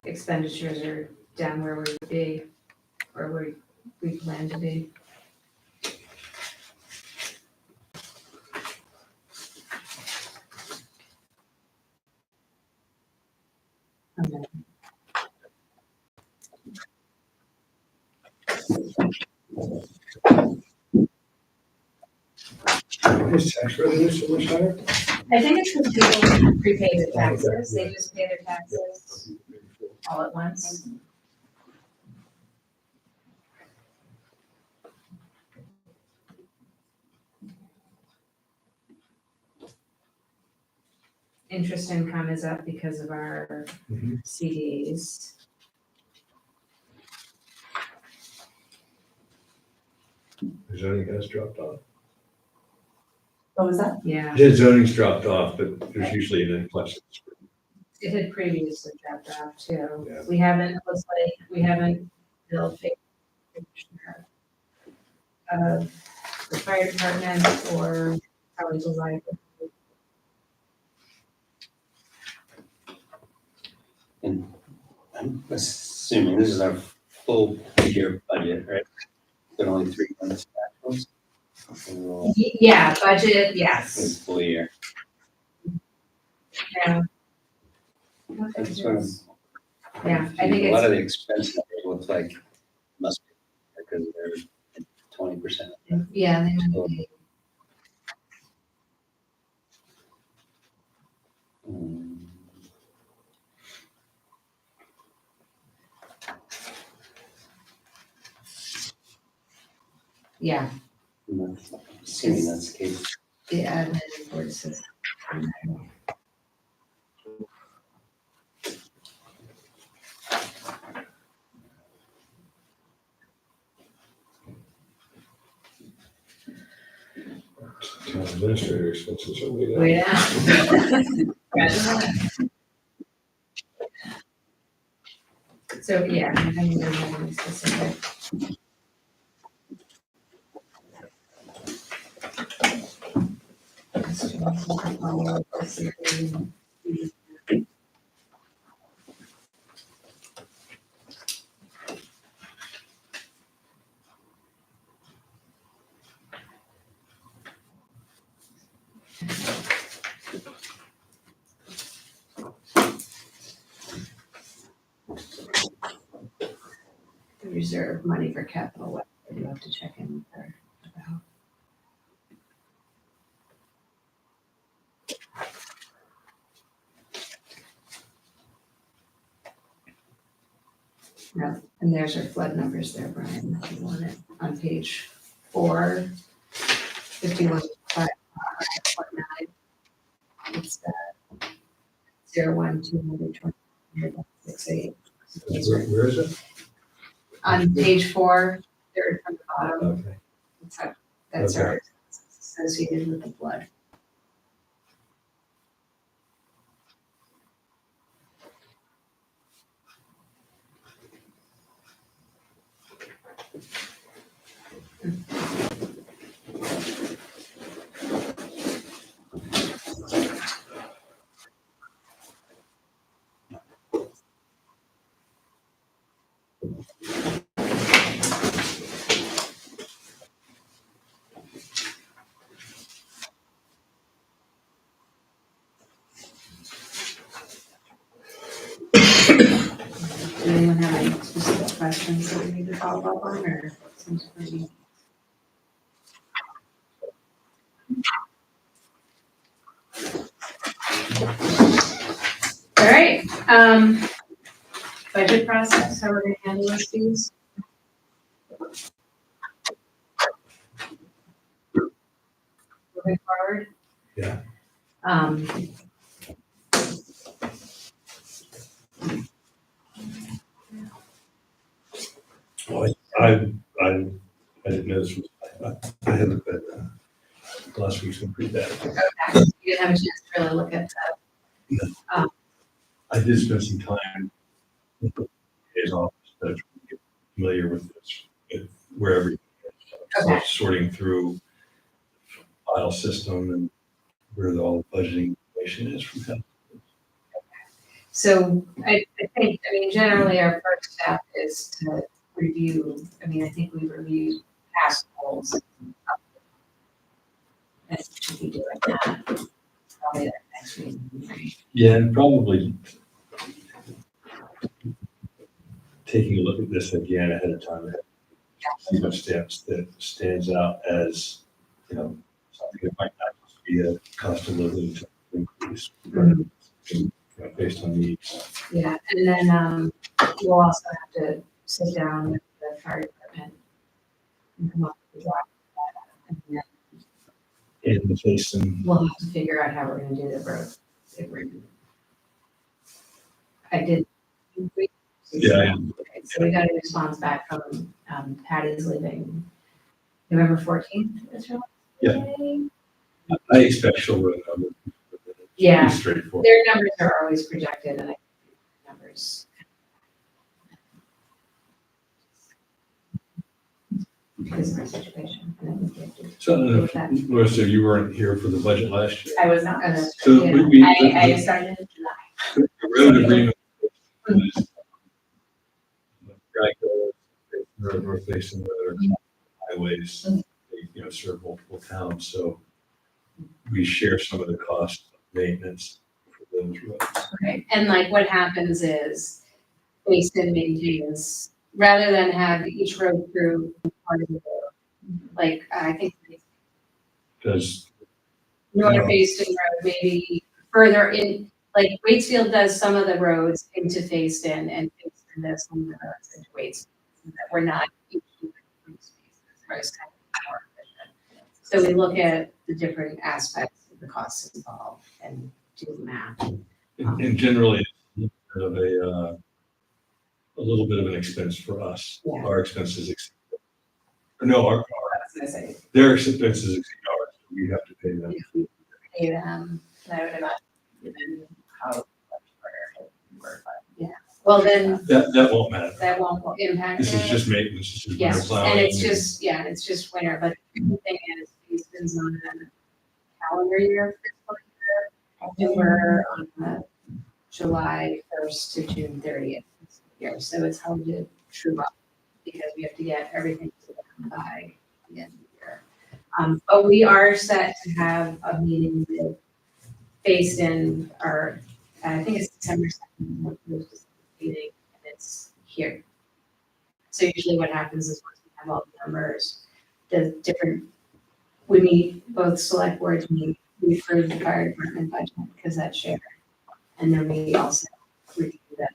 expenditures are down where we would be, or where we plan to be. Okay. Is tax revenue so much higher? I think it's because people prepay their taxes, they just pay their taxes all at once. Interest income is up because of our Mhm. CDs. The zoning has dropped off. What was that? Yeah, The zoning's dropped off, but there's usually an influx. it had previously dropped off too. Yeah. We haven't, it looks like, we haven't billed of the fire department or probably the library. And I'm assuming this is our full year budget, right? But only 3 months actuals. Overall, Yeah, budget, yes. it's full year. Yeah. That's sort of. Yeah, I think A lot it's, of the expense numbers look like must be because they're 20%. yeah, they might be. Yeah, I'm assuming that's the case. the admin report says. Town administrator expenses are way down. Way down. So, yeah, I think there's nothing specific. Reserve money for capital, what do you have to check in with her about? No, and there's our flood numbers there, Brian, if you want it, on page 4, 51.5.9. It's 01200 Where is it? On page 4, third from the bottom, Okay. that's Okay. our associated with the flood. Does anyone have any specific questions that we need to follow up on, or seems pretty? All right, budget process, how we're gonna handle this, please? Moving forward? Yeah. Well, I didn't know this was, I had looked at, last week's been pretty bad. Okay, you didn't have a chance to really look at that. I did spend some time in his office, to get familiar with this, with where everything is. So Okay. sorting through file system and where all the budgeting information is from him. So I think, I mean, generally our first step is to review, I mean, I think we reviewed past goals. And should be doing that, probably that next meeting, right? Yeah, and probably taking a look at this again ahead of time, see what stands out as, you know, something that might not just be a cost of living increase, but you know, based on needs. Yeah, and then, we'll also have to sit down with the fire department and come up with a draft of that, and then In the face and we'll have to figure out how we're gonna do the road agreement. I did. Yeah. Okay, so we got a response back from, Patty's leaving November 14th, is her last Yeah. day? I expect she'll run numbers. Yeah. Pretty straightforward. Their numbers are always projected, and I think the numbers. Because of our situation, and I think we have to So, deal with that. Melissa, you weren't here for the budget last year. I was not. And that's- So yeah. I started in July. the road agreement was Geico, North Basin Road, highways, they, you know, serve multiple towns, so we share some of the cost of maintenance for those roads. Okay, and like what happens is, Waitsfield maintains, rather than have each road crew part of the road, like, I think Because, North Basin Road, maybe further in, like Waitsfield does some of the roads into Facein and Facein does some of the roads into Waitsfield. So that we're not each doing three spaces, right? It's kind of more efficient. So we look at the different aspects of the costs involved and do the math. and generally, it's a little bit of an expense for us. Yeah. Our expenses exceed, no, I was gonna say, their expenses exceed ours, so we have to pay them. Pay them. and I would imagine given how much harder it work, but Well, then That won't matter. that won't impact This is it. just maintenance, this is winter Yes, plowing. and it's just, yeah, it's just winter, but the thing is, Facein's on a calendar year fiscal year. And we're on the July 1st to June 30th year, so it's hard to true up because we have to get everything to them by the end of the year. But we are set to have a meeting with Facein, or I think it's December 2nd, meeting, and it's here. So usually what happens is once we have all the numbers, we meet, both select boards meet, we approve the fire department budget, because that's shared. And then we also review that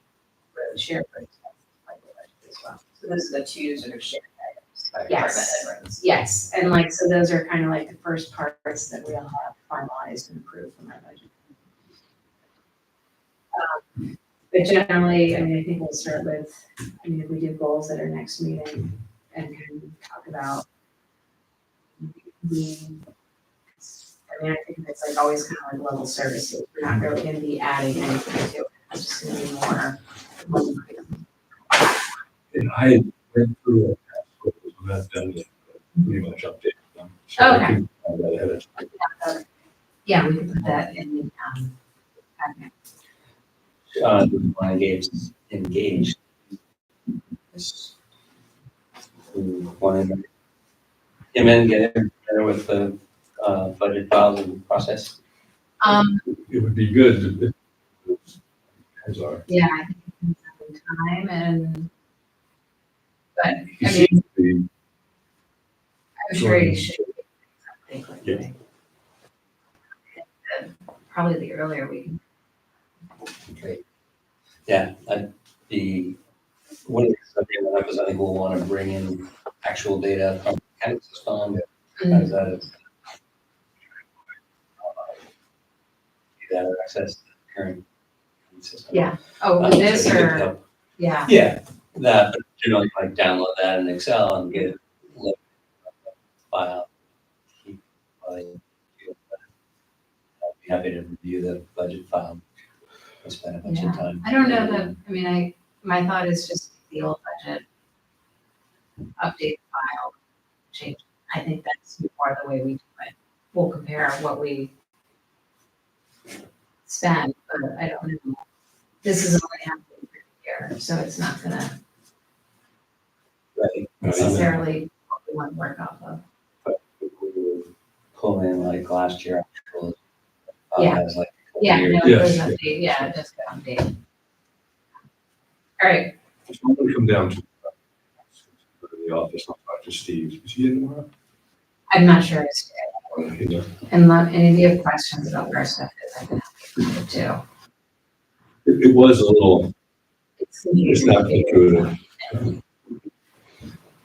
road share for expenses by the budget as well. so this is the two sort of shared items, fire Yes. department and roads. Yes, and like, so those are kind of like the first parts that we'll have finalized and approved from our budget. But generally, I mean, I think we'll start with, I mean, if we do goals at our next meeting and can talk about the, I mean, I think it's like always kind of like level services. We're not really gonna be adding anything to it. It's just gonna be more. And I went through it, I'm not done yet, but pretty much updated them. So I Okay. can have that ahead of time. Yeah, we can put that in the, packet. We want to engage. This. We want to him in, get him better with the budget files and process. It would be good if, as our, Yeah, I think it depends on time and, but he I mean, seems to be, I'm sure you should. Be something Yeah. quickly. Probably the earlier we can. Great. Yeah, one of the things that I think we'll want to bring in actual data from Kansas Fund. As that is. That access to the current system. Yeah, oh, with So this I think it'd or, help. yeah, Yeah, that, but generally like download that in Excel and get it linked file. Keep, I'd be happy to review the budget file. I spent a bunch of Yeah. time. I don't know that, I mean, my thought is just the old budget, update the file, change. I think that's more the way we do it. We'll compare what we spend, but I don't know. this is only happening here, so it's not gonna Right. necessarily what we want to work off of. Pull in like last year, actual. Yeah. Has like a couple Yeah, years. no, it Yes, does yeah. update, yeah, it does get updated. All right, I'm gonna come down to the office, I'll talk to Steve. Is he in tomorrow? I'm not sure it's Okay, yeah. and any of you have questions about where our stuff is, I can help you too. It was a little, It's it's not intuitive.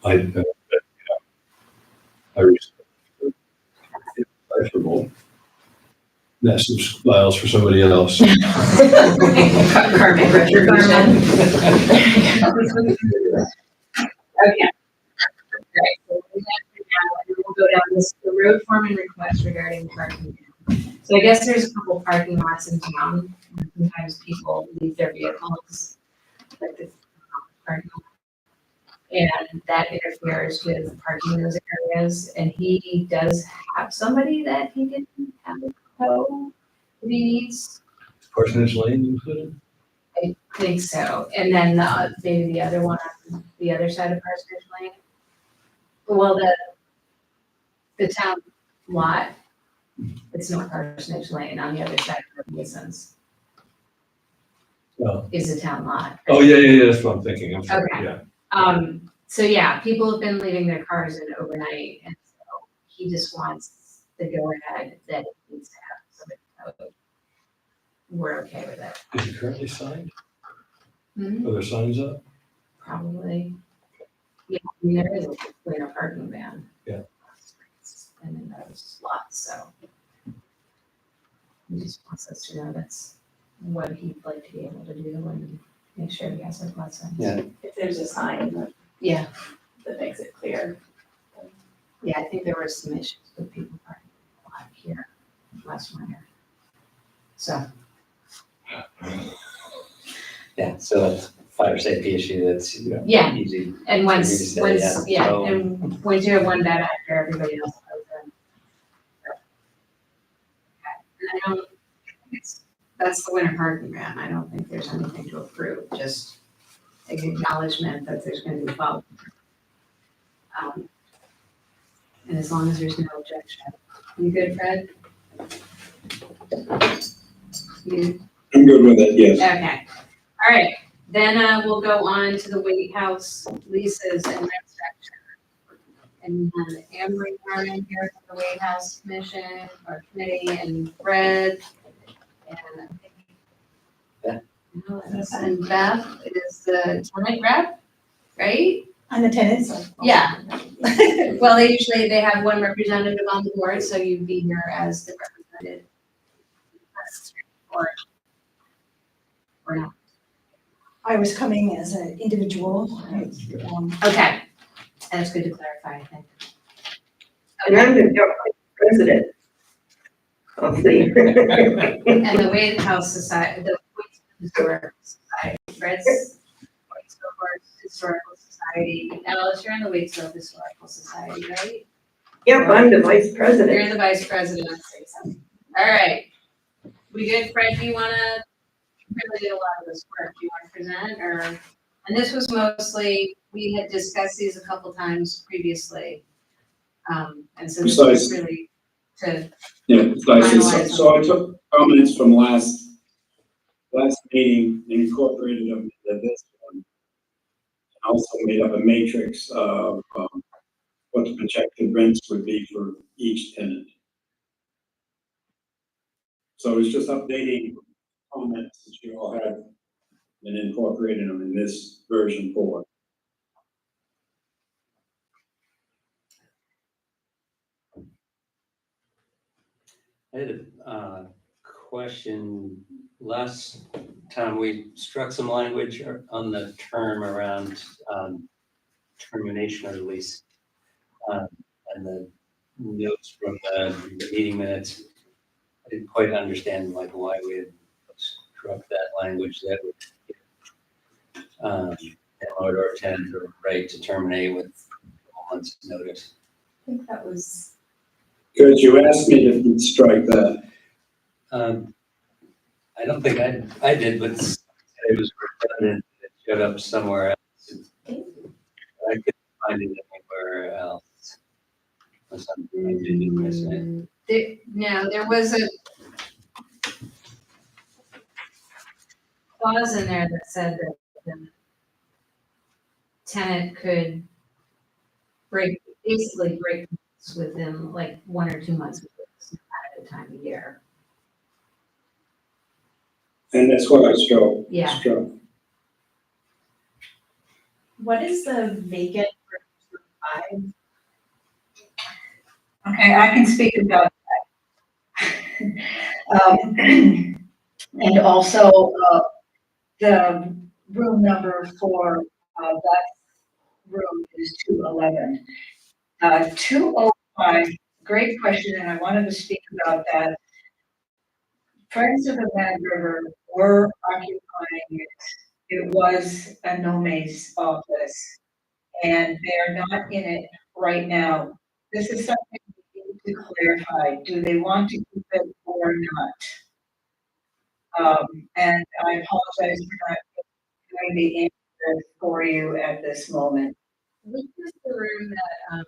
I recently, decipherable. Massive files for somebody else. Karmic retribution. Okay. Right, so we have to now, and we'll go down this, the road foreman request regarding parking. So I guess there's a couple parking lots in town, sometimes people leave their vehicles, like this parking lot. And that interferes with parking in those areas, and he does have somebody that he can have a tow if he needs. Parsonage Lane included? I think so, and then maybe the other one on the other side of Parsonage Lane. Well, the town lot, it's not Parsonage Lane, on the other side of Mason's Oh. is a town lot. Oh, yeah, that's what I'm thinking, I'm sorry, Okay. yeah. So yeah, people have been leaving their cars in overnight, and so he just wants the go-ahead that it needs to have somebody towed. We're okay with it. Is it currently signed? Mhm. Are there signs up? Probably. Yeah, I mean, there is a clear parking ban. Yeah. And in those lots, so. He just wants us to know that's what he'd like to be able to do and make sure he has like lots of. Yeah. If there's a sign that, Yeah, that makes it clear. yeah, I think there were some issues with people parking a lot here last winter. So, Yeah, so that's a fire safety issue that's, yeah, easy. and once, Maybe say, once, yeah, yeah, so- and once you have one bad actor, everybody else goes in. And I don't, that's the winter parking ban, I don't think there's anything to approve, just an acknowledgement that there's gonna be follow. And as long as there's no objection. You good, Fred? You, I'm good with it, yes. okay, all right, then, we'll go on to the White House leases and rent section. And we have Amory Warren here from the White House Commission, or committee, and Fred, and I think. Beth. No, and Beth is the tenant rep, right? I'm the tenant, so. Yeah. Well, they have one representative on the board, so you'd be here as the representative. Or not. I was coming as an individual. Okay, that's good to clarify, I think. And I'm the president. I'll see. And the White House Society, the Waitsfield Historical Society, Fred's Waitsfield Historical Society, Alice, you're in the Waitsfield Historical Society, right? Yep, I'm the vice president. You're the vice president. All right. We good, Fred? Do you wanna, you really did a lot of this work. Do you wanna present or? And this was mostly, we had discussed these a couple times previously. And so this was really to, Yeah, Finalize so I took comments from last meeting and incorporated them into this one. I also made up a matrix of what the projected rents would be for each tenant. So it's just updating comments that you all had and incorporating them in this version 4. I had a question. Last time we struck some language on the term around termination of the lease. And the notes from the meeting minutes, I didn't quite understand like why we had struck that language that would give landlord or tenant the right to terminate with a month's notice. I think that was, Because you asked me if you'd strike that. I don't think I did, but evidence that it showed up somewhere else. I couldn't find it anywhere else. Unless I'm maybe missing it. No, there was a clause in there that said that the tenant could basically break within like 1 or 2 months at a time of year. And that's what I struck. Yeah. struck. What is the vacant room 5? Okay, I can speak about that. And also, the room number for, that room is 211. 205, great question, and I wanted to speak about that. Friends of the Mad River were occupying it. It was a Nome's office, and they're not in it right now. This is something we need to clarify. Do they want to keep it or not? And I apologize for not doing the answer for you at this moment. Which is the room that,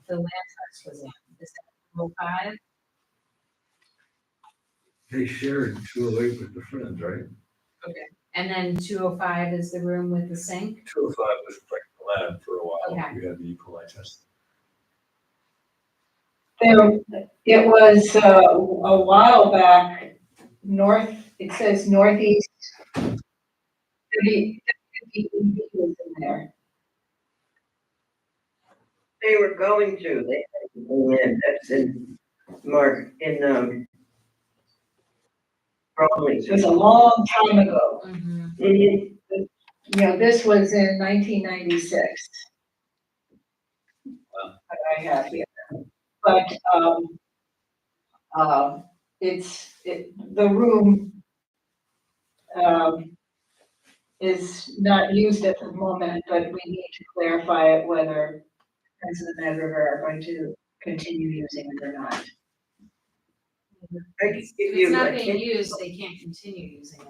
the land trust was in? Is that 5? They shared 208 with the friends, right? And then 205 is the room with the sink? 205 was like the lab for a while. Okay. We had the E. coli test. It was a while back, it says northeast. The was in there. They were going to, they had to go in, that's in Bromley. It was a long time ago. Mm-hmm. Mhm. You know, this was in 1996. Wow. That I have here. But, the room, is not used at the moment, but we need to clarify it whether Friends of the Mad River are going to continue using it or not. I could If give it's you not a being hint. used, they can't continue using it.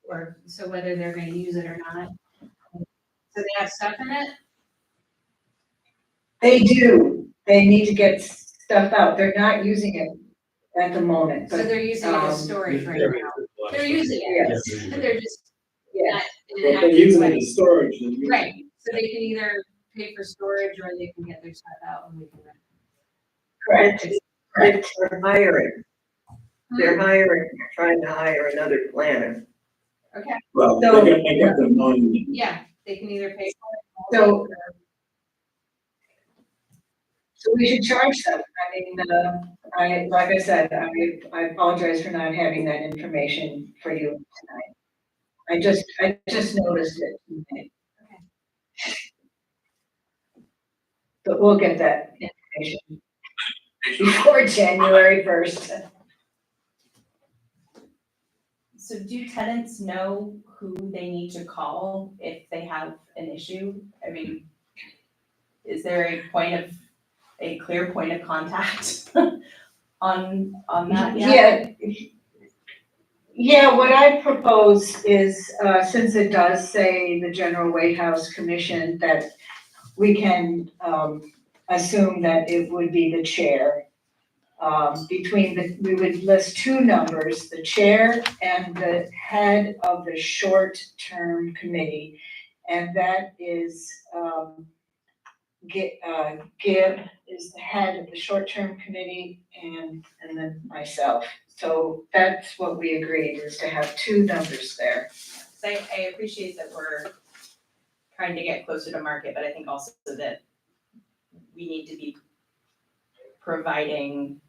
Or, so whether they're gonna use it or not. So they have stuff in it? They do, they need to get stuff out, they're not using it at the moment, So but, they're using it as storage right now. They're using it, yes, they're just yes. not in If an they're active using it way. as storage, then you. Right, so they can either pay for storage or they can get their stuff out and we can rent. Correct, correct. They're hiring, trying to hire another planner. Okay, Well, So- they got the money. yeah, they can either pay for it. So- So we should charge them, I mean, like I said, I apologize for not having that information for you tonight. I just noticed it tonight. But we'll get that information before January 1st. So do tenants know who they need to call if they have an issue? I mean, is there a clear point of contact on that yet? Yeah, what I propose is, since it does say the General Way House Commission, that we can, assume that it would be the chair. We would list 2 numbers, the chair and the head of the short-term committee. And that is, Gibb is the head of the short-term committee and then myself. So that's what we agreed, is to have 2 numbers there. So I appreciate that we're trying to get closer to market, but I think also that we need to be providing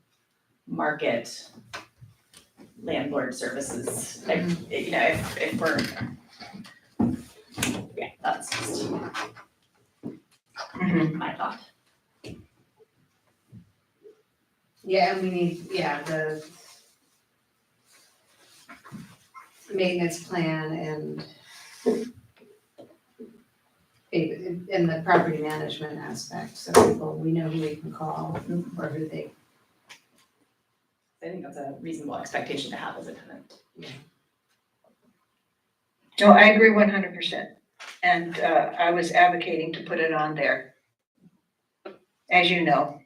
market landlord services. You know, if we're, yeah, that's just my thought. Yeah, and we need, the maintenance plan and the property management aspect, so we know who we can call or who they. I think that's a reasonable expectation to have as a tenant. No, I agree 100%. And I was advocating to put it on there, as you know.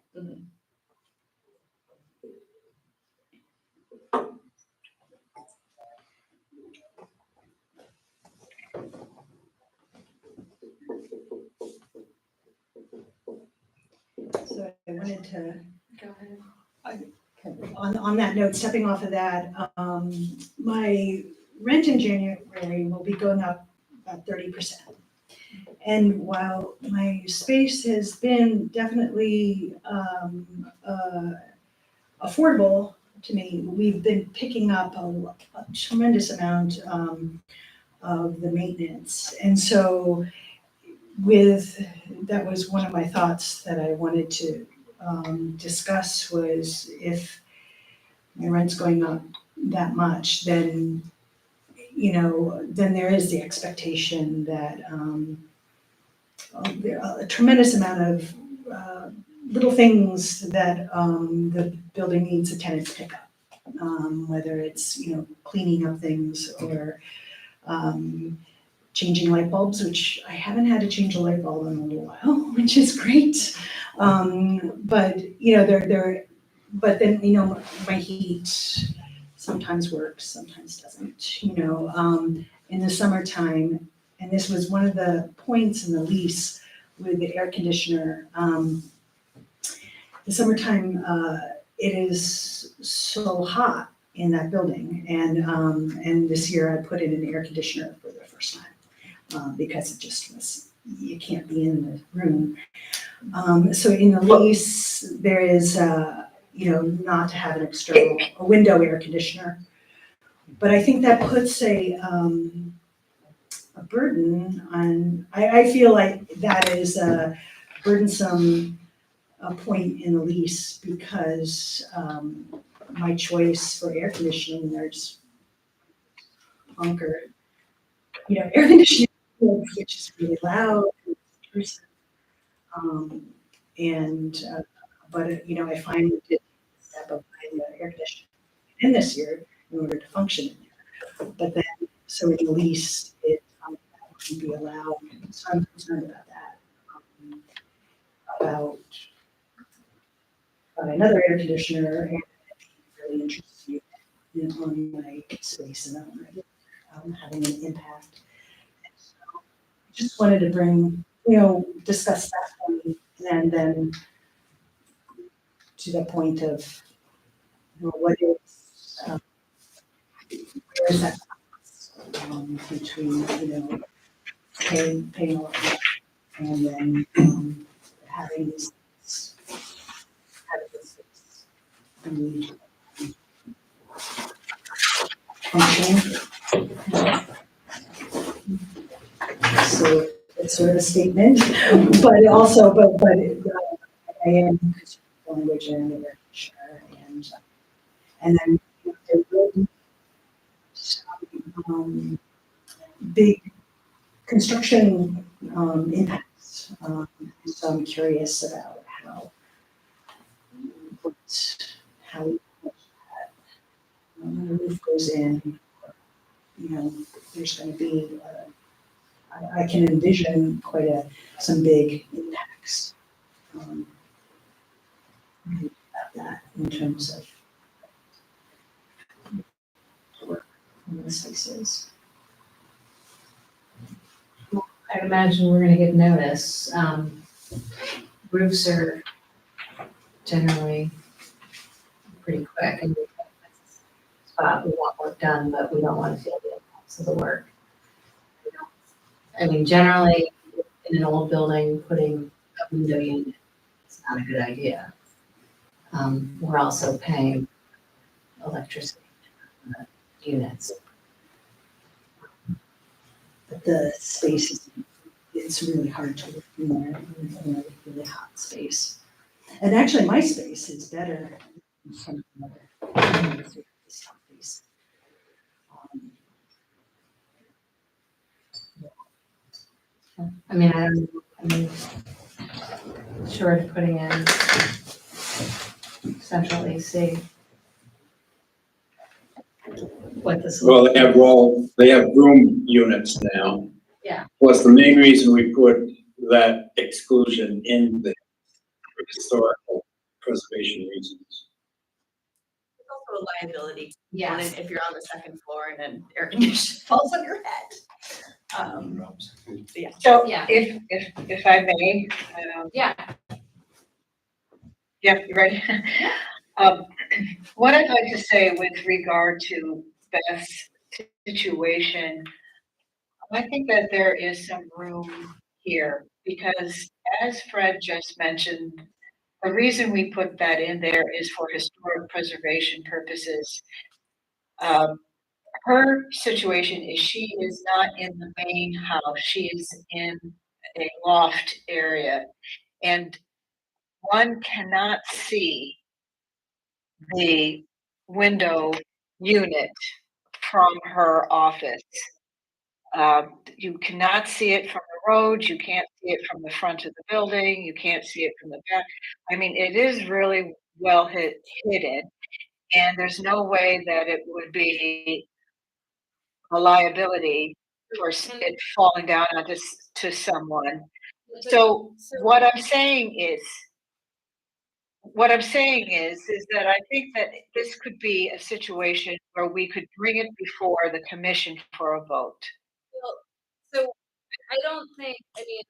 So I wanted to, Go ahead. on that note, stepping off of that, my rent in January will be going up about 30%. And while my space has been definitely affordable to me, we've been picking up a tremendous amount of the maintenance. And so that was one of my thoughts that I wanted to discuss, was if my rent's going up that much, then, then there is the expectation that a tremendous amount of little things that the building needs a tenant to pick up, whether it's, cleaning up things or changing light bulbs, which I haven't had to change a light bulb in a little while, which is great. But but then, my heat sometimes works, sometimes doesn't, in the summertime. And this was one of the points in the lease with the air conditioner. The summertime, it is so hot in that building. And this year I put in an air conditioner for the first time, because it just was, you can't be in the room. So in the lease, there is, not to have a window air conditioner. But I think that puts a burden on, I feel like that is a burdensome point in the lease, because my choice for air conditioning, there's air conditioning, which is really loud, but I find it a step of buying the air conditioning in this year in order to function in there. But then, so in the lease, it wouldn't be allowed. So I'm concerned about that. About another air conditioner, and I'd be really interested on my space and having an impact. So I just wanted to bring, discuss that point, and then to the point of, what is, where is that balance, between, paying a lot and then having this functioning. So it's sort of a statement, but also, but I am concerned with language and literature, and then there will be some big construction impacts. So I'm curious about how we that. When the roof goes in, there's going to be, I can envision some big impacts about that in terms of work in the spaces. I'd imagine we're gonna get notice. Roofs are generally pretty quick, and we want work done, but we don't want to feel the impacts of the work. I mean, generally, in an old building, putting a window unit is not a good idea. We're also paying electricity units. But the space it's really hard to work in there, in a really hot space. And actually, my space is better than some of the other space. I mean, short of putting in central AC. what this. Well, they have room units now. Yeah. Plus, the main reason we put that exclusion in the historical preservation reasons. It's also a liability Yeah. component if you're on the second floor and an air conditioner falls on your head. So Yeah. if I may, Yeah. yeah, you ready? What I'd like to say with regard to Beth's situation, I think that there is some room here because as Fred just mentioned, the reason we put that in there is for historic preservation purposes. Her situation is she is not in the main house. She is in a loft area. And one cannot see the window unit from her office. You cannot see it from the road, you can't see it from the front of the building, you can't see it from the back. I mean, it is really well hidden, and there's no way that it would be a liability for it falling down onto to someone. So what I'm saying is that I think that this could be a situation where we could bring it before the commission for a vote. So I don't think, I mean,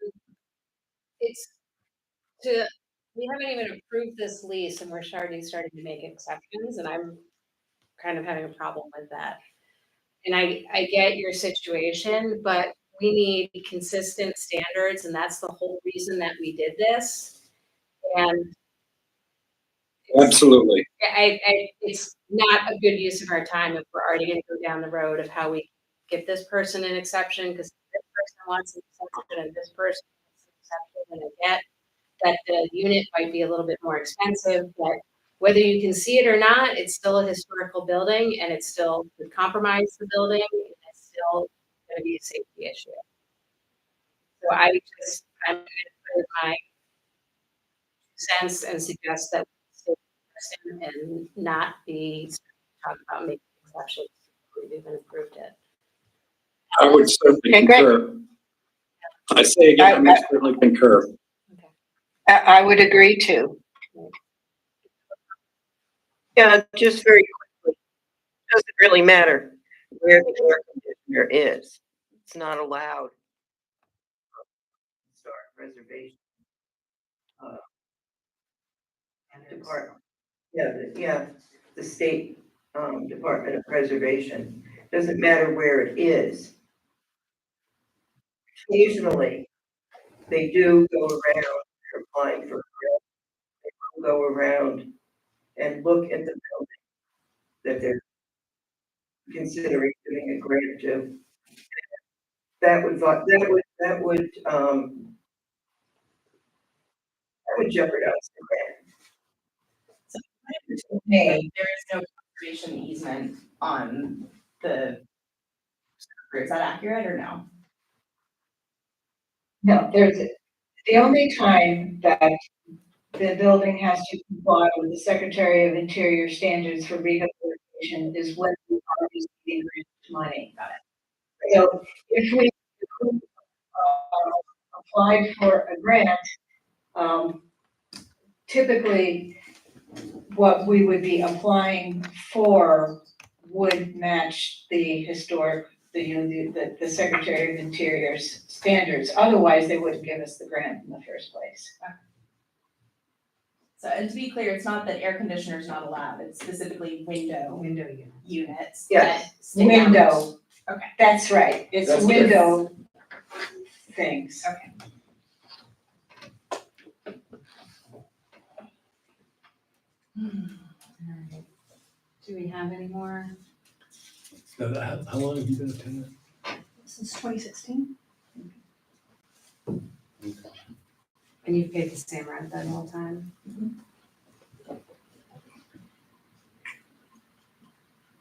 it's we haven't even approved this lease and we're already starting to make exceptions and I'm kind of having a problem with that. And I get your situation, but we need consistent standards and that's the whole reason that we did this. And Absolutely. it's not a good use of our time if we're already gonna go down the road of how we give this person an exception, because this person wants an exception and this person wants an exception, and I get that the unit might be a little bit more expensive, but whether you can see it or not, it's still a historical building and it's still could compromise the building and it's still gonna be a safety issue. So I'm gonna put in my sense and suggest that we stay and not be talking about making exceptions. We've even approved it. I would certainly Okay, great. concur. I say again, I would certainly concur. I would agree too. Yeah, just very quickly, doesn't really matter where the air conditioner is. It's not allowed. Historic preservation. Department. Yeah, the state Department of Preservation. Doesn't matter where it is. Occasionally, they do go around applying for grant. They will go around and look at the building that they're considering giving a grant to. That would jeopardize the grant. There is no conservation easement on the, is that accurate or no? No, the only time that the building has to comply with the Secretary of Interior standards for rehabilitation is when we are receiving grant money. Got it. So if we applied for a grant, typically what we would be applying for would match the historic, the Secretary of Interior's standards. Otherwise, they wouldn't give us the grant in the first place. So, and to be clear, it's not that air conditioner is not allowed, it's specifically window units. Yes. that stick out. Window. Okay. That's right. It's That's window things. Okay. Alright. Do we have any more? How long have you been a tenant? Since 2016. And you've paid the same rent that whole time?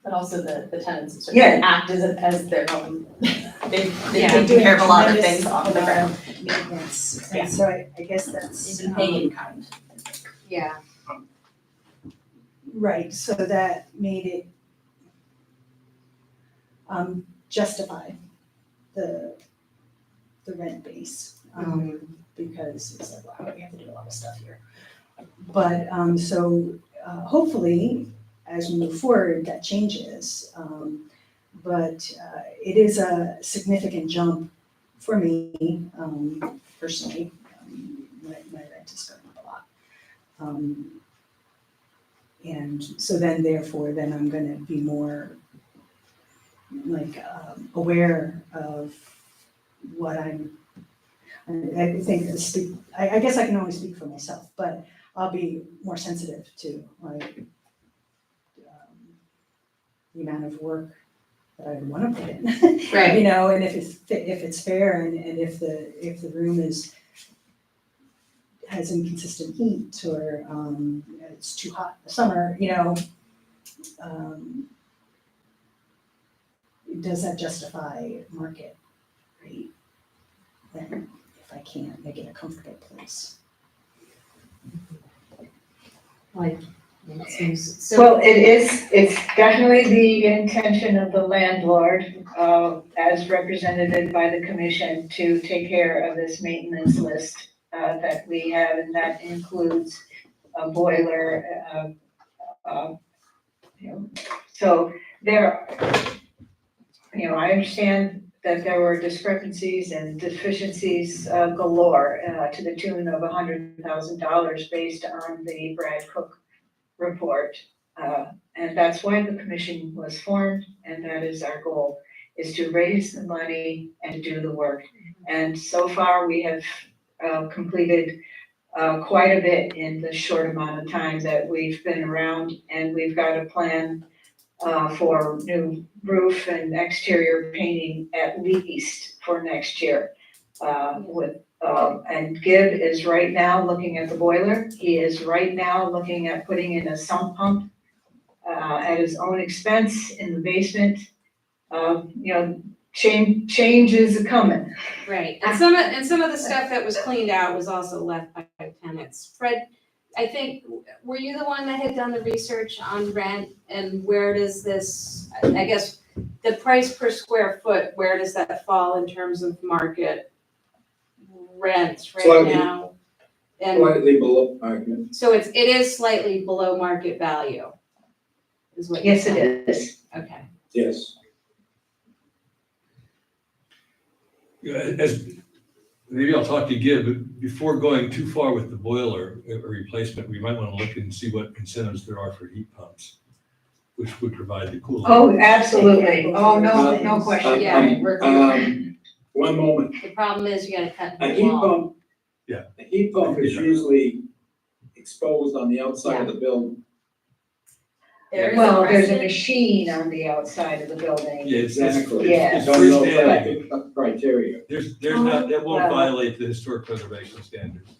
But also the tenants sort of Yeah. act as their own, they Yeah, take do care of a lot of tremendous things on the ground. Maintenance, Yeah. and so I guess that's. They've been paying in kind. Yeah. Right, so that made it justify the rent base. Because it's like, wow, we have to do a lot of stuff here. But, hopefully, as we move forward, that changes. But it is a significant jump for me, personally. My rent is going up a lot. And so then therefore, then I'm gonna be more like aware of what I think, I guess I can only speak for myself, but I'll be more sensitive to like the amount of work that I want to put in. Right. You know, and if it's fair and if the room has inconsistent heat or it's too hot in the summer, you know, does that justify market rate? Then if I can't make it a comfortable place. Like, it seems, so, Well, it's definitely the intention of the landlord, as represented by the commission, to take care of this maintenance list, that we have, and that includes a boiler, you know, so there, you know, I understand that there were discrepancies and deficiencies galore, to the tune of $100,000 based on the Brad Cook report. And that's why the commission was formed, and that is our goal, is to raise the money and do the work. And so far, we have completed quite a bit in the short amount of time that we've been around, and we've got a plan for new roof and exterior painting at least for next year. And Gibb is right now looking at the boiler. He is right now looking at putting in a sump pump at his own expense in the basement. You know, change is coming. right, and some of the stuff that was cleaned out was also left by tenants. Fred, I think, were you the one that had done the research on rent and where does this, I guess, the price per square foot, where does that fall in terms of market rents right Slightly. now? And Slightly below market. so it is slightly below market value, is what you're Yes, saying? it is. Okay. Yes. Yeah, maybe I'll talk to Gib, but before going too far with the boiler replacement, we might want to look and see what incentives there are for heat pumps, which would provide the cooling. Oh, absolutely. Oh, no question. Yeah. One moment. The problem is you gotta cut A the heat wall. pump. Yeah. A heat pump is usually exposed on the outside of the building. There's Well, a there's a precedent. machine on the outside of the building. Yeah, it's Yeah. Don't know freestanding. that criteria. There's not, that won't Well- violate the historic preservation standards.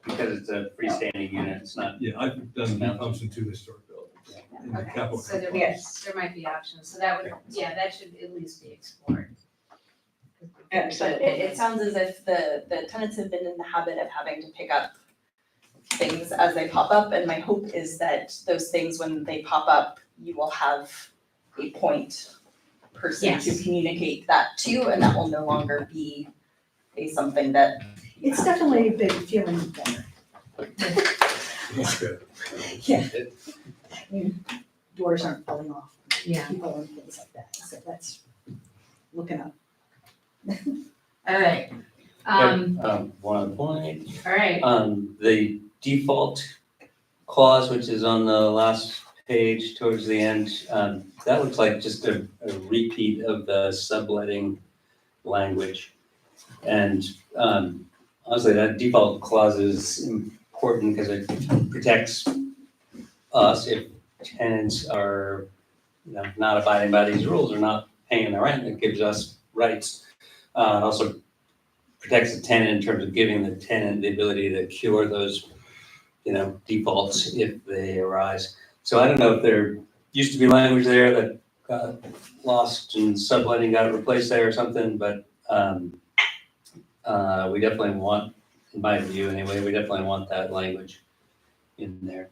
Because it's a freestanding unit, it's not. Yeah, I've done heat pumps in 2 historic buildings. In the Okay, capital so there Yes. might be options, so that would, yeah, that should at least be explored. But Absolutely. it sounds as if the tenants have been in the habit of having to pick up things as they pop up, and my hope is that those things, when they pop up, you will have a point person to Yes. communicate that to, and that will no longer be something that. It's definitely been feeling better. That's good. Yeah. I mean, doors aren't falling off. Yeah. People and things like that, so that's looking up. All right. One other point, All right, the default clause, which is on the last page towards the end, that looks like just a repeat of the subletting language. And honestly, that default clause is important because it protects us if tenants are, not abiding by these rules or not paying the rent. It gives us rights. It also protects the tenant in terms of giving the tenant the ability to cure those, defaults if they arise. So I don't know if there used to be language there that got lost and subletting got replaced there or something, but we definitely want, in my view anyway, we definitely want that language in there.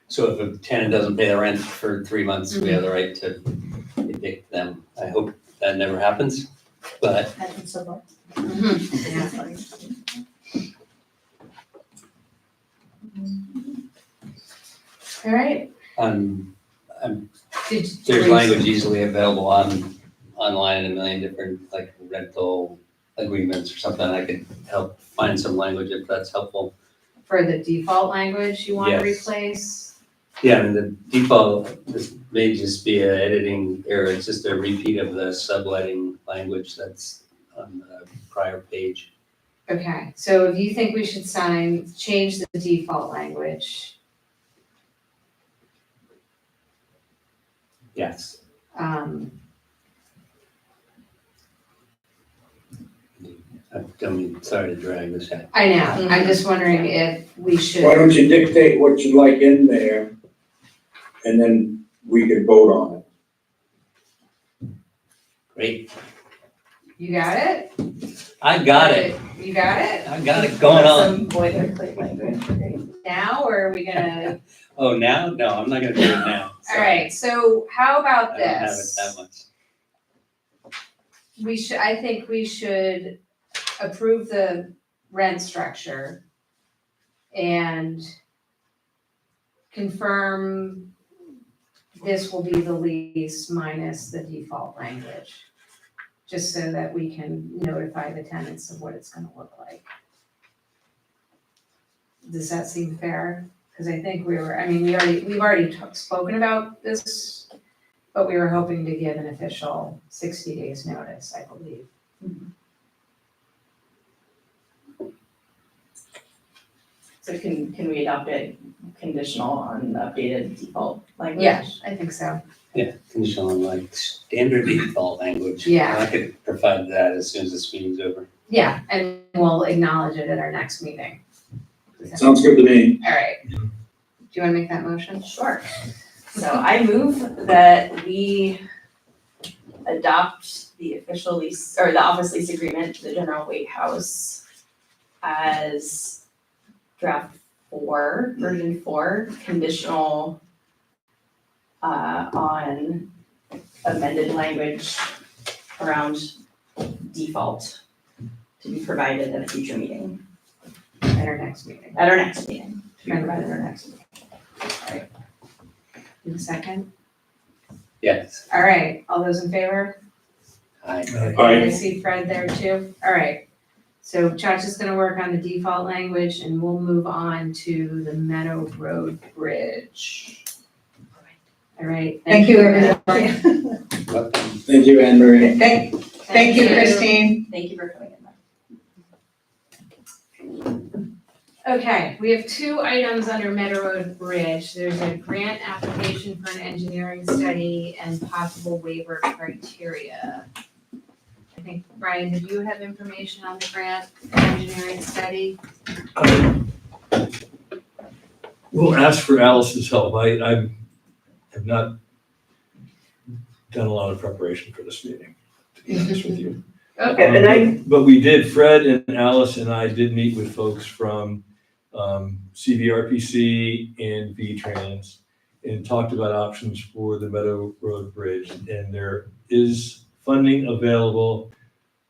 So if a tenant doesn't pay the rent for 3 months, we have the right to, if predict them. I hope that never happens, but I think so. All right. There's language easily available online in a million different, like, rental agreements or something. I could help find some language if that's helpful. For the default language you want to Yes. replace? Yeah, I mean, the default, this may just be an editing error. It's just a repeat of the subletting language that's on the prior page. Okay, so if you think we should change the default language, Yes. Sorry to drag this out. I know, I'm just wondering if we should. Why don't you dictate what you'd like in there, and then we could vote on it. Great. You got it? I got it. You got it? I got it going on. Some boilerplate language. Now, or are we gonna? Oh, now? No, I'm not gonna do it now. All right, so how about I don't have it this? that much. I think we should approve the rent structure and confirm this will be the lease minus the default language, just so that we can notify the tenants of what it's gonna look like. Does that seem fair? Because I think we've already spoken about this, but we were hoping to give an official 60 days notice, I believe. So can we adopt it conditional on the updated default language? Yeah, I think so. Yeah, conditional on like standard default language. Yeah. I could provide that as soon as this meeting's over. Yeah, and we'll acknowledge it at our next meeting. Sounds good to me. All right. Do you want to make that motion? Sure. So I move that we adopt the official lease, or the office lease agreement to the General Wait House as draft 4, version 4, conditional on amended language around default to be provided at a future meeting, At our next meeting. at our next meeting, to be provided at our next meeting. In a second. Yes. All right, all those in favor? Aye. I see Fred there too. All right. So Josh is gonna work on the default language and we'll move on to the Meadow Road Bridge. All right. Thank you, everyone. Welcome. Thank you, Anne Marie. Thank you, Christine. Thank you for coming in. Okay, we have 2 items under Meadow Road Bridge. There's a grant application for an engineering study and possible waiver criteria. I think, Brian, did you have information on the grant engineering study? We'll ask for Alice's help. I have not done a lot of preparation for this meeting, to be honest with you. Okay. And But we did, Fred and Alice and I did meet with folks from CVRPC and VTrans and talked about options for the Meadow Road Bridge. And there is funding available,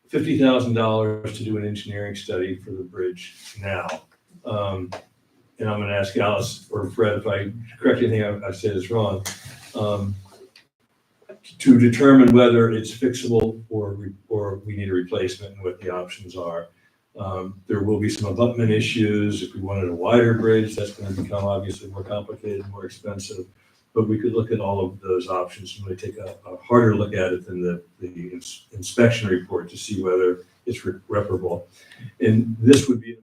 $50,000 to do an engineering study for the bridge now. And I'm gonna ask Alice or Fred if I correct anything I said is wrong, to determine whether it's fixable or we need a replacement and what the options are. There will be some abutment issues. If we wanted a wider bridge, that's gonna become obviously more complicated, more expensive. But we could look at all of those options and really take a harder look at it than the inspection report to see whether it's reparable. And this would be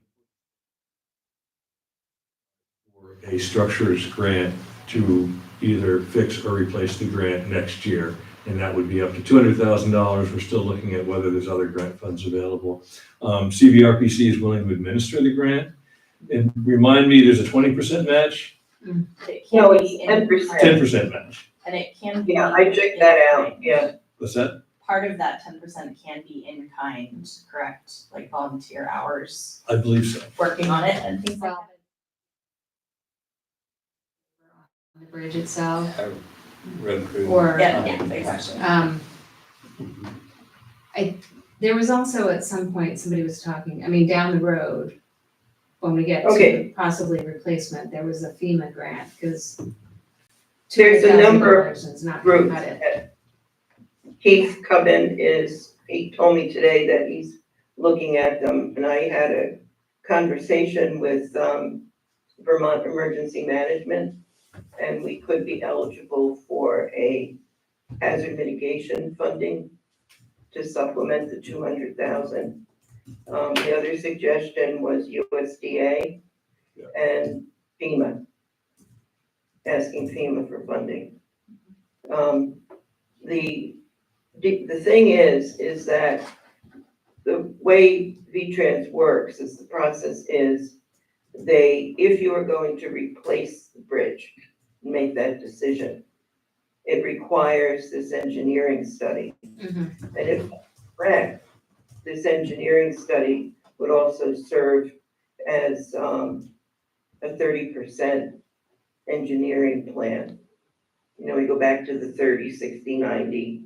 for a structures grant to either fix or replace the grant next year. And that would be up to $200,000. We're still looking at whether there's other grant funds available. CVRPC is willing to administer the grant. And remind me, there's a 20% match, It No, can it's be in 10%. 10% match. And it can be. Yeah, I checked that out, yeah. What's that? Part of that 10% can be in kind, correct? Like volunteer hours, I believe so. working on it and things like that. The bridge itself. road crew. or, Yeah, exactly. there was also at some point, somebody was talking, I mean, down the road, when we get Okay. to possibly replacement, there was a FEMA grant, because There's a number of $200,000 is not gonna groups cut it. that Keith Cubbin he told me today that he's looking at them, and I had a conversation with, Vermont Emergency Management, and we could be eligible for a hazard mitigation funding to supplement the 200,000. The other suggestion was USDA and FEMA, asking FEMA for funding. The thing is that the way VTrans works is the process is if you are going to replace the bridge, make that decision, it requires this engineering study. Mhm. And if correct, this engineering study would also serve as a 30% engineering plan. You know, we go back to the 30, 60, 90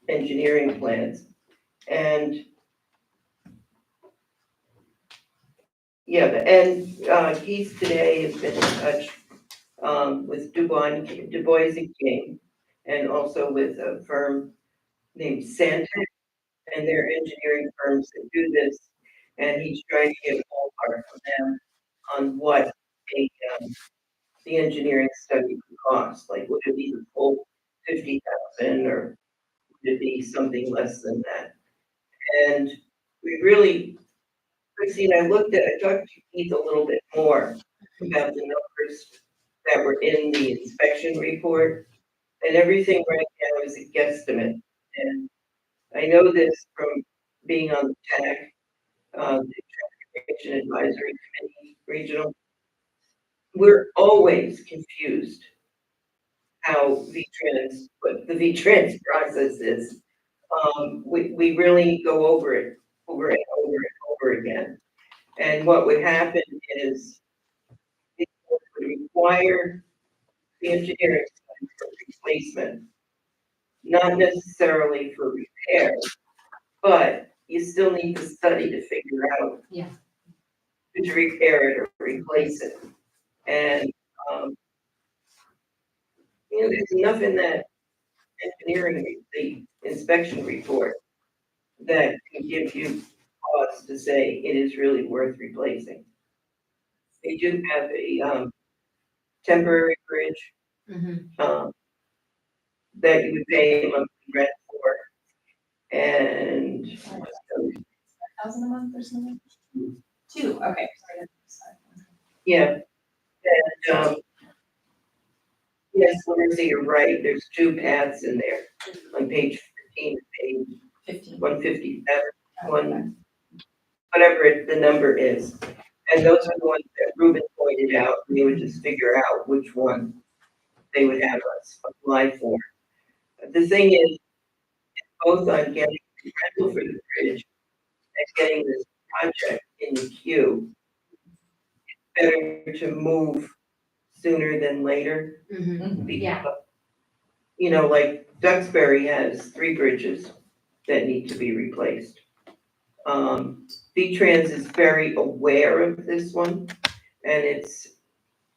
engineering plans. And Keith today has been in touch with Du Bois and King, and also with a firm named Santec, and they're engineering firms that do this. And he's trying to get a ballpark from them on what the engineering study would cost. Like, would it be the full 50,000, or would it be something less than that? And we really, Christine, I talked to Keith a little bit more about the numbers that were in the inspection report, and everything right now is a guesstimate. And I know this from being on the TAC, the Transportation Advisory Committee Regional. We're always confused how what the VTrans process is. We really go over it over and over and over again. And what would happen is it would require the engineering study for replacement, not necessarily for repair, but you still need the study to figure out Yeah. to repair it or replace it. And there's enough in that engineering, the inspection report, that can give you pause to say it is really worth replacing. They do have a temporary bridge Mhm. that you would pay a monthly rent for, and 1,000 a month or something? 2, okay. yeah, and yes, Lindsay, you're right. There's 2 paths in there on page 15 and page 15. 157, whatever the number is. And those are the ones that Ruben pointed out, and they would just figure out which one they would have us apply for. The thing is, both on getting the rental for the bridge and getting this project in the queue, it's better to move sooner than later. Mhm. Yeah. Because, like Duxbury has 3 bridges that need to be replaced. VTrans is very aware of this one, and it's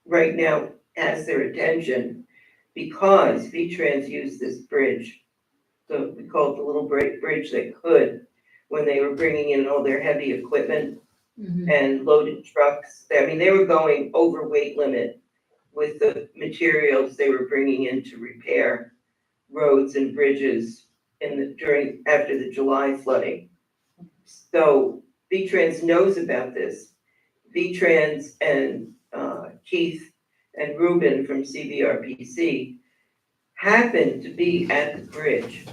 right now has their attention because VTrans used this bridge. So we call it the little bridge that could, when they were bringing in all their heavy equipment Mhm. and loaded trucks. I mean, they were going over weight limit with the materials they were bringing in to repair roads and bridges after the July flooding. So VTrans knows about this. VTrans and Keith and Ruben from CVRPC happened to be at the bridge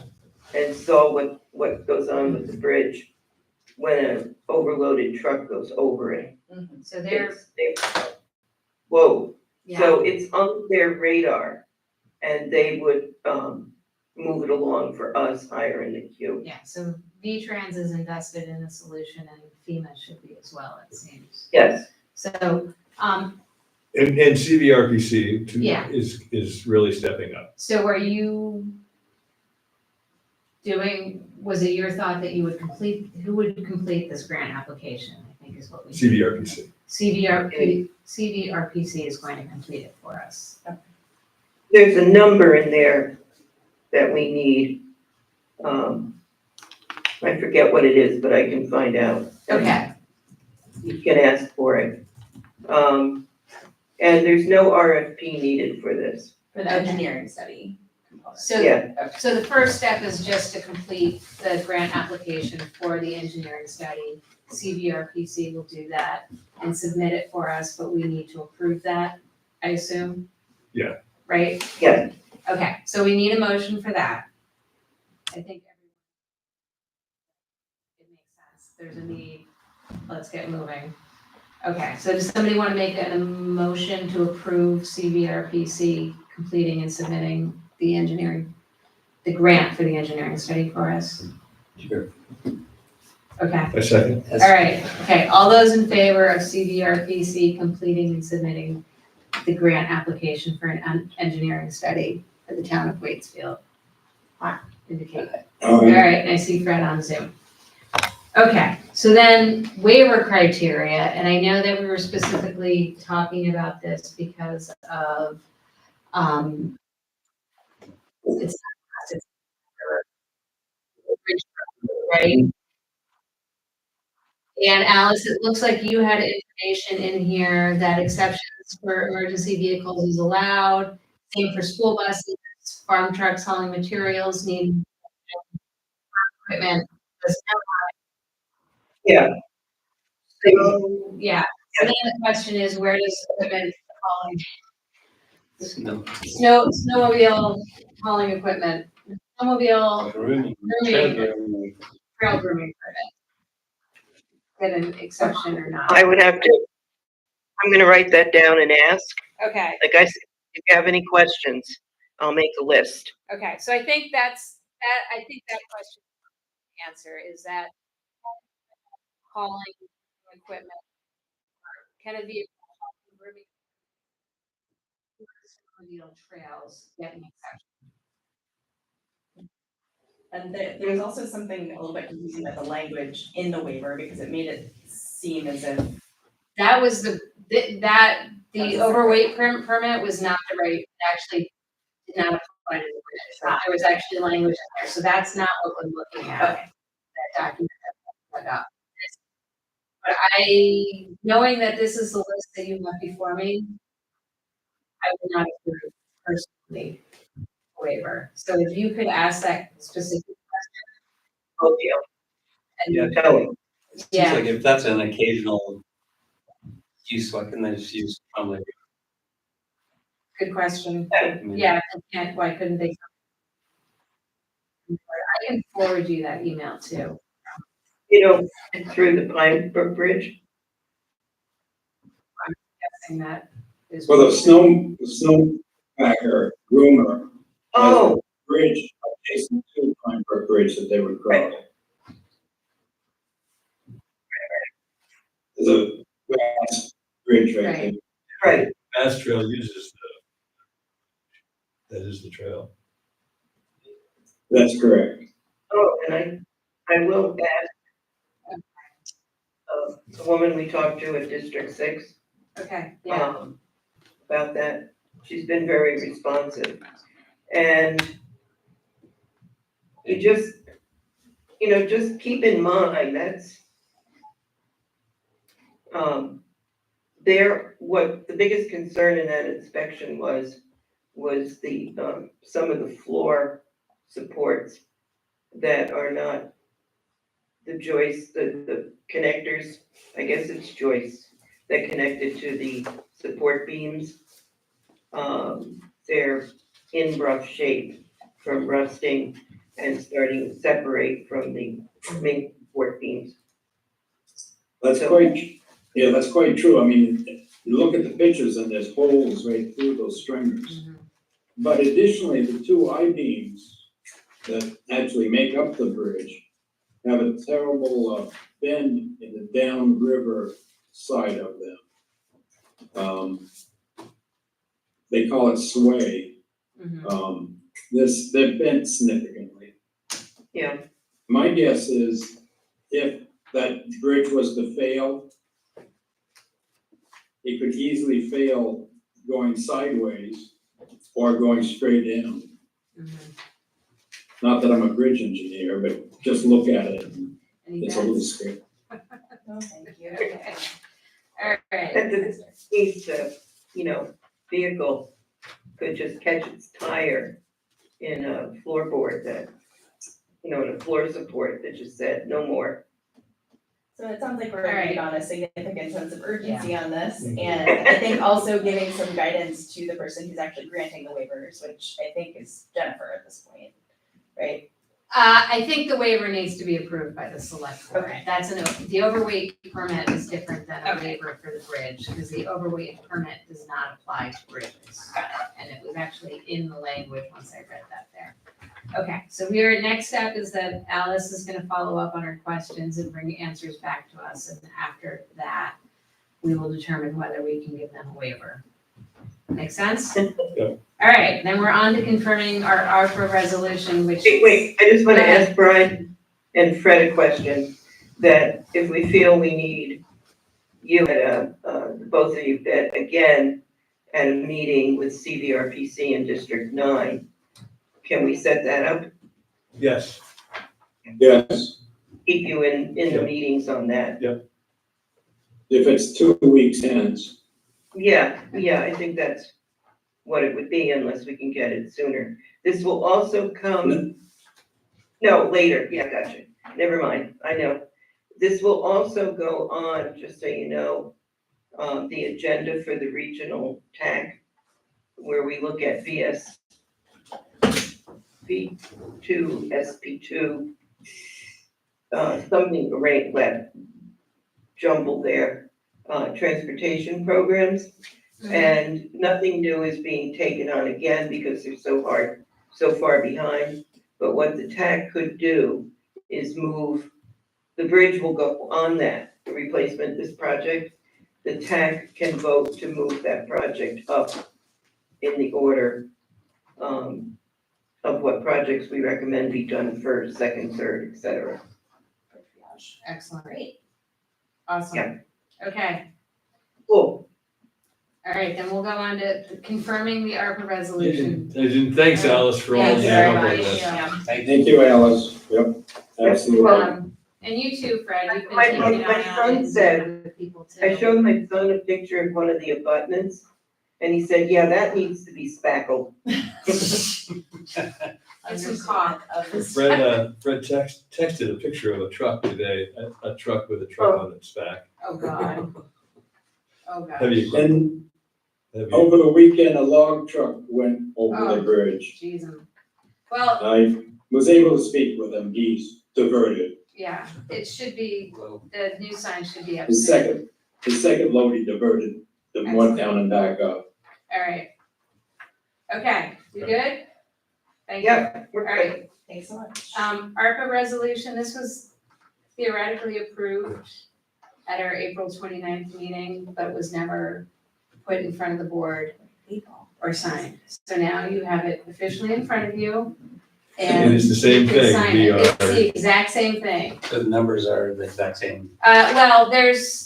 and saw what goes on with the bridge when an overloaded truck goes over it. So they're, Whoa, yeah, so it's on their radar, and they would move it along for us higher in the queue. yeah, so VTrans is invested in the solution and FEMA should be as well, it seems. Yes, So, And CVRPC Yeah. is really stepping up. So are you was it your thought that you would who would complete this grant application, I think is what we. CVRPC. CVRPC is going to complete it for us. There's a number in there that we need. I forget what it is, but I can find out. Okay, You can ask for it. And there's no RFP needed for this. For the engineering study component. so, Yeah, so the first step is just to complete the grant application for the engineering study. CVRPC will do that and submit it for us, but we need to approve that, I assume? Yeah. Right? yeah. Okay, so we need a motion for that. I think it makes sense. There's a need. Let's get moving. Okay, so does somebody want to make a motion to approve CVRPC completing and submitting the grant for the engineering study for us? Sure. Okay, A second. all right. Okay, all those in favor of CVRPC completing and submitting the grant application for an engineering study for the town of Waitsfield? Indicate. All right, and I see Fred on Zoom. Okay, so then waiver criteria, and I know that we were specifically talking about this because of, it's right? And Alice, it looks like you had information in here that exceptions for emergency vehicles is allowed, same for school buses, farm trucks hauling materials need equipment. Yeah. So, yeah, so then the question is, where does equipment hauling, No. snowmobile hauling equipment, snowmobile Grooming. Grooming. Grooming. trail grooming permit get an exception or not? I would have to, I'm gonna write that down and ask. Okay, Like I said, if you have any questions, I'll make a list. okay, so I think that question answer is that hauling equipment, can it be grooming trails get an exception? And there was also something a little bit confusing about the language in the waiver because it made it seem as if. That was the overweight permit was not the right, it actually did not apply to the permit. There was actually language in there, so that's not what we're looking at. Okay. That document that I put up. But knowing that this is the list that you have before me, I would not approve personally a waiver. So if you could ask that specific Okay, question. And tell me. Seems yeah, like if that's an occasional use, why couldn't they just use probably? good question. I mean, Yeah, why couldn't they? I can forward you that email too. You know, through the Pine Brook Bridge. Guessing that is. Well, the snowpacker groomer Oh, bridge adjacent to Pine Brook Bridge that they would cross. There's a grass bridge right there. right. Mass Trail uses that is the trail. That's correct. Oh, and I will ask the woman we talked to at District 6. Okay, yeah, About that. She's been very responsive. And you just keep in mind, that's, what the biggest concern in that inspection was the, some of the floor supports that are not the joists, the connectors, I guess it's joists that connected to the support beams. They're in rough shape from rusting and starting to separate from the main support beams. That's quite true. I mean, you look at the pictures and there's holes right through those stringers. But additionally, the two I-beams that actually make up the bridge have a terrible bend in the downriver side of them. they call it sway, Mhm. they've bent significantly. Yeah. My guess is if that bridge was to fail, it could easily fail going sideways or going straight down. Mhm. Not that I'm a bridge engineer, but just look at it, and Any it's a little bets? scary. Oh, thank you. Okay. All At right. the case, vehicle could just catch its tire in a floorboard that, in a floor support that just said, no more. So it sounds like we're All right. agreed on a significant sense of urgency on this, and I think also giving some guidance to the person who's actually granting the waivers, which I think is Jennifer at this point, right? I think the waiver needs to be approved by the select board. Okay. That's the overweight permit is different than a Okay. waiver for the bridge, because the overweight permit does not apply to bridges. And it was actually in the language once I read that there. Okay, so next step is that Alice is gonna follow up on her questions and bring answers back to us, and after that, we will determine whether we can give them a waiver. Make sense? Yeah. All right, then we're on to confirming our ARPA resolution, which. Wait, I just wanna Go ahead. ask Brian and Fred a question, that if we feel we need you both of you, again, at a meeting with CVRPC in District 9, can we set that up? Yes, Yes, Keep you in the Yeah. meetings on that? if it's 2 weeks hence, Yeah, I think that's what it would be unless we can get it sooner. This will also come, no, later, yeah, gotcha, never mind, I know. This will also go on, just so you know, the agenda for the regional TAC, where we look at V2, SP2, something right web jumbled there, transportation programs. And nothing new is being taken on again because they're so far behind. But what the TAC could do is move, the bridge will go on that, the replacement, this project. The TAC can vote to move that project up in the order of what projects we recommend be done first, second, third, et cetera. Excellent. Great. Awesome. Yeah. Okay, Cool. all right, then we'll go on to confirming the ARPA resolution. and thanks Alice for all Thank the you very help on much. this. Yeah. thank you, Alice, yep, absolutely. And you too, Fred, you've been My- taking my- an my eye son on it said- with people too. I showed my son a picture of one of the abutments, and he said, yeah, that needs to be spackled. Get some caulk of this. Fred texted a picture of a truck today, a truck with a truck on its back. Oh, God. Oh, God. Heavy And heavy. over the weekend, a log truck went over the bridge. Jeez. Well, I was able to speak with him, he's diverted. yeah, it should be, the new sign should be up. His second load he diverted, the one down and back up. All right. Okay, you good? Thank you. Yeah, All we're good. right, Thanks so much. ARPA resolution, this was theoretically approved at our April 29th meeting, but was never put in front of the board or signed. So now you have it officially in front of you, and It is the same you can thing, sign we it. It's are, the exact same thing. The numbers are the exact same. Well, this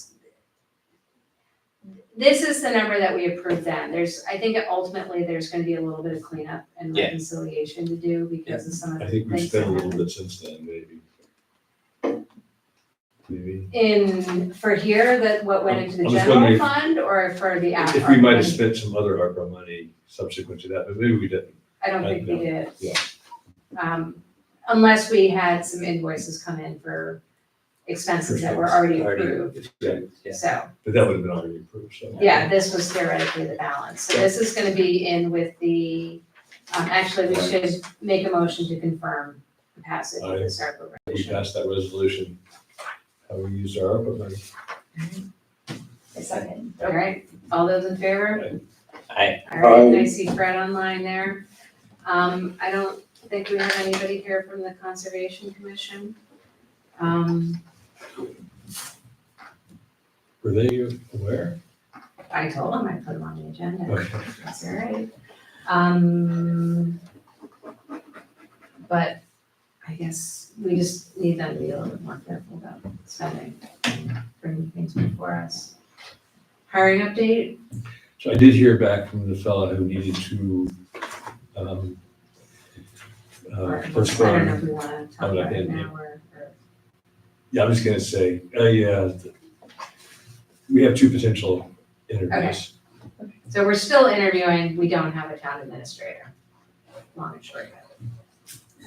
is the number that we approved then. I think ultimately there's gonna be a little bit of cleanup and Yeah. reconciliation to do because of some of the I things think we've that spent a little happened. bit since then, maybe. For here, what went into the I'm just general wondering fund or for the ARPA? If we might have spent some other ARPA money subsequent to that, but maybe we didn't. I don't think we did. Yeah. Unless we had some invoices come in for expenses that were already approved, Yeah. so. But that would have been already approved, so. Yeah, this was theoretically the balance. So this is gonna be in with the, actually, we should make a motion to confirm the passage of this ARPA We resolution. passed that resolution, how we used our ARPA money. A second. All right, all those in favor? Aye. All right, Aye. I see Fred online there. I don't think we have anybody here from the Conservation Commission. Were they aware? I told him I'd put him on the agenda. Okay. That's all right. But I guess we just need them to be a little bit more careful about spending, bringing things before us. Hiring update? So I did hear back from the fellow who needed to, Or I don't know postpone. if we wanna talk I'm not about it getting now or. Yeah, I'm just gonna say, yeah, we have 2 potential interviews. So we're still interviewing, we don't have a town administrator. Long and short of it.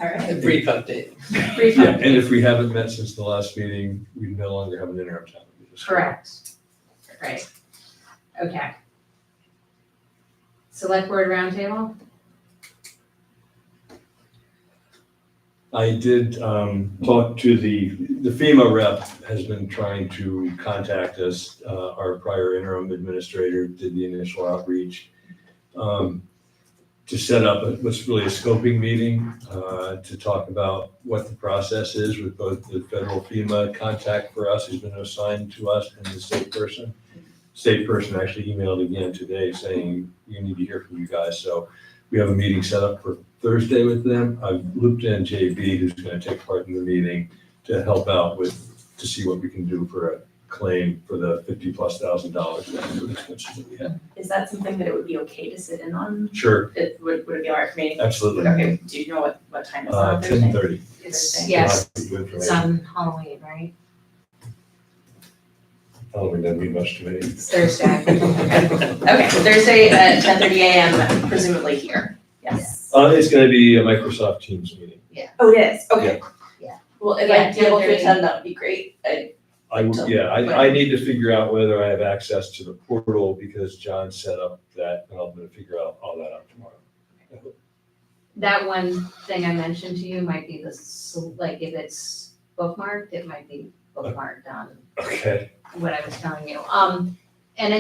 All right. A brief update. Brief Yeah, update. and if we haven't met since the last meeting, we no longer have an interim town administrator. Correct. Right. Okay. Select board roundtable? I did talk to the FEMA rep has been trying to contact us. Our prior interim administrator did the initial outreach to set up what's really a scoping meeting to talk about what the process is with both the federal FEMA contact for us who's been assigned to us and the state person. State person actually emailed again today saying, you need to hear from you guys. So we have a meeting set up for Thursday with them. I've looped in JB, who's going to take part in the meeting to help out to see what we can do for a claim for the $50,000+ for the expenses that we had. Is that something that it would be okay to sit in on? Sure, Would it be all right for me? absolutely. Okay, do you know what time it's on Thursday? 10:30. It's, yes, Good it's information. on Halloween, right? Halloween doesn't mean much to me. It's Thursday. Okay, Thursday at 10:30 a.m. presumably here, yes. It's going to be a Microsoft Teams meeting. Oh, it is, okay. Yeah. Well, if Yeah, I'd be able to 10:30. attend, that would be great. I need to figure out whether I have access to the portal because John set up that, and I'm going to figure out all that out tomorrow. That one thing I mentioned to you might be like if it's bookmarked, it might be bookmarked on Okay. what I was telling you. And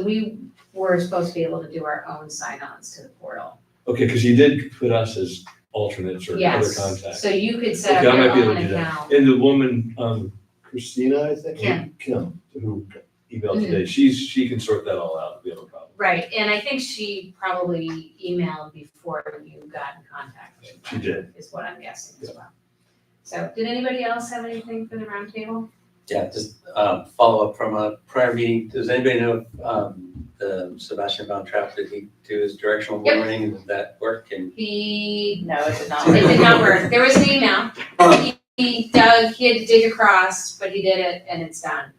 we were supposed to be able to do our own sign-ons to the portal. Okay, because you did put us as alternates or other Yes, contacts. so you could set Okay, up I your might be able own to do that. account. And the woman, Christina, I think? Kim. Who emailed today, she can sort that all out, we have a problem. Right, and I think she probably emailed before you got in contact with her. She did. Is what I'm guessing as well. So, did anybody else have anything for the roundtable? Yeah, just follow up from a prior meeting. Does anybody know if the Sebastian Von Trapp, did he do his directional Yep. warning? Did that work? And No, it did not. It did not work. There was an email. He had to dig across, but he did it and it's done.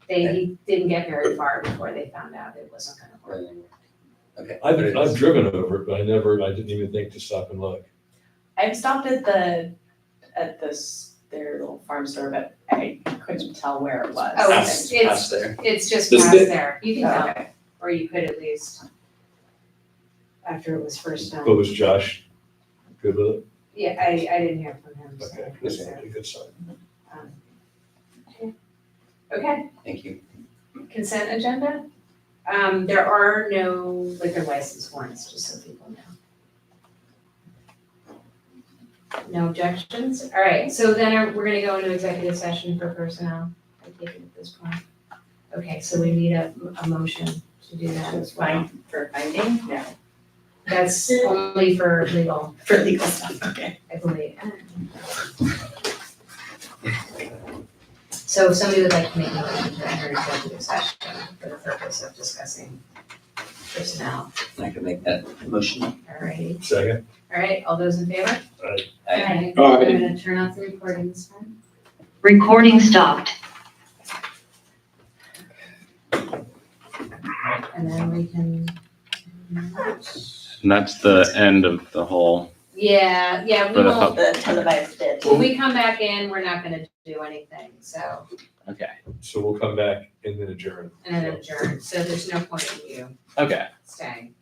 He didn't get very far before they found out it wasn't gonna work. okay. I've driven over it, but I didn't even think to stop and look. I've stopped at their little farm store, but I couldn't tell where it was. Oh, Past there. it's just Just past it? there. You can Oh, tell, okay. or you could at least, after it was first But done. was Josh good with it? Yeah, I didn't hear from him, so. Okay, that's a good sign. Okay, Thank you. consent agenda. There are no liquor license warrants, just so people know. No objections? All right, so then we're gonna go into executive session for personnel, I take it at this point. Okay, so we need a motion to do that as well. Fine for finding? No. That's only for legal, For legal stuff, okay. I believe. So if somebody would like to make a motion to enter executive session for the purpose of discussing personnel, I can make that motion. all righty. Second? All right, all those in favor? Aye. All right, Aye. I'm gonna turn off the recording this time. Recording stopped. And then we can. And that's the end of the whole, Yeah, we For the won't, The televised bid. when we come back in, we're not gonna do anything, so, okay, So we'll come back and then adjourn. and then adjourn, so there's no point in you okay. staying.